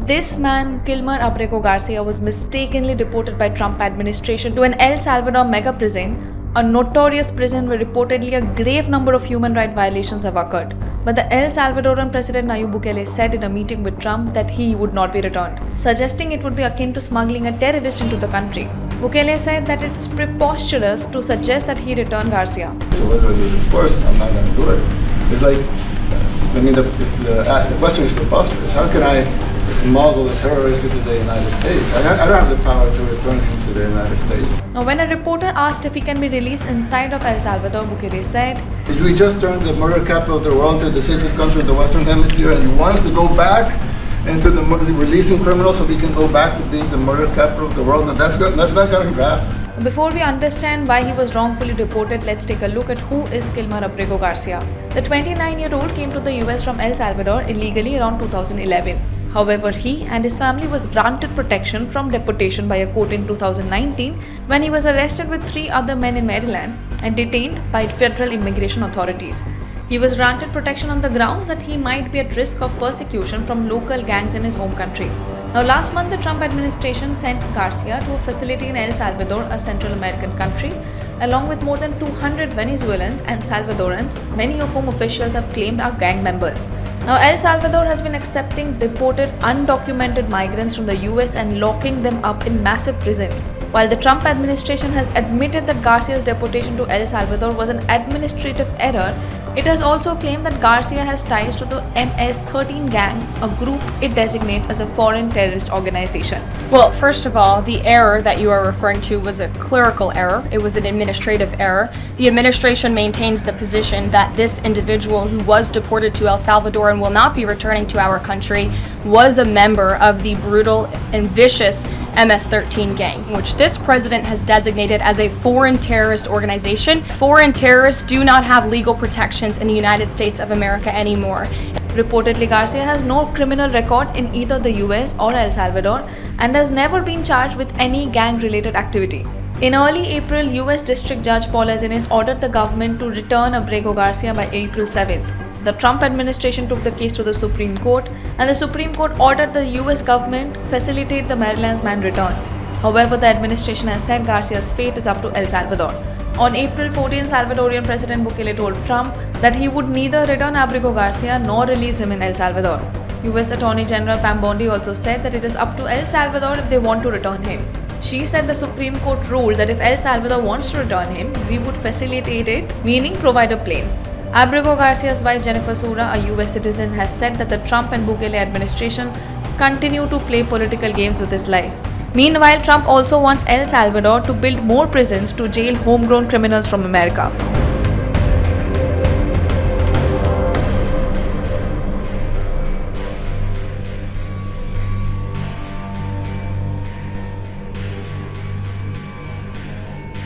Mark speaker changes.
Speaker 1: This man, Kilmar Ábrego García, was mistakenly deported by Trump administration to an El Salvador mega prison, a notorious prison where reportedly a grave number of human rights violations have occurred. But the El Salvadoran President Nayib Bukele said in a meeting with Trump that he would not be returned, suggesting it would be akin to smuggling a terrorist into the country. Bukele said that it's preposterous to suggest that he return Garcia.
Speaker 2: So of course, I'm not going to do it. It's like, the question is preposterous. How can I smuggle a terrorist into the United States? I don't have the power to return him to the United States.
Speaker 1: Now, when a reporter asked if he can be released inside of El Salvador, Bukele said,
Speaker 2: "We just turned the murder capital of the world into the safest country in the Western Hemisphere, and you want us to go back into the releasing criminals so we can go back to being the murder capital of the world? And that's not going to happen."
Speaker 1: Before we understand why he was wrongfully deported, let's take a look at who is Kilmar Ábrego García. The 29-year-old came to the US from El Salvador illegally around 2011. However, he and his family was granted protection from deportation by a court in 2019 when he was arrested with 3 other men in Maryland and detained by federal immigration authorities. He was granted protection on the grounds that he might be at risk of persecution from local gangs in his home country. Now, last month, the Trump administration sent Garcia to a facility in El Salvador, a Central American country, along with more than 200 Venezuelans and Salvadorans, many of whom officials have claimed are gang members. Now, El Salvador has been accepting deported, undocumented migrants from the US and locking them up in massive prisons. While the Trump administration has admitted that Garcia's deportation to El Salvador was an administrative error, it has also claimed that Garcia has ties to the MS-13 gang, a group it designates as a foreign terrorist organization.
Speaker 3: Well, first of all, the error that you are referring to was a clerical error. It was an administrative error. The administration maintains the position that this individual who was deported to El Salvador and will not be returning to our country was a member of the brutal and vicious MS-13 gang, which this president has designated as a foreign terrorist organization. Foreign terrorists do not have legal protections in the United States of America anymore.
Speaker 1: Reportedly, Garcia has no criminal record in either the US or El Salvador and has never been charged with any gang-related activity. In early April, US District Judge Paul Azinis ordered the government to return Ábrego García by April 7th. The Trump administration took the case to the Supreme Court, and the Supreme Court ordered the US government facilitate the Maryland's man return. However, the administration has said Garcia's fate is up to El Salvador. On April 14, Salvadorian President Bukele told Trump that he would neither return Ábrego García nor release him in El Salvador. US Attorney General Pam Bondi also said that it is up to El Salvador if they want to return him. She said the Supreme Court ruled that if El Salvador wants to return him, we would facilitate it, meaning provide a plane. Ábrego Garcia's wife Jennifer Sura, a US citizen, has said that the Trump and Bukele administration continue to play political games with his life. Meanwhile, Trump also wants El Salvador to build more prisons to jail homegrown criminals from America.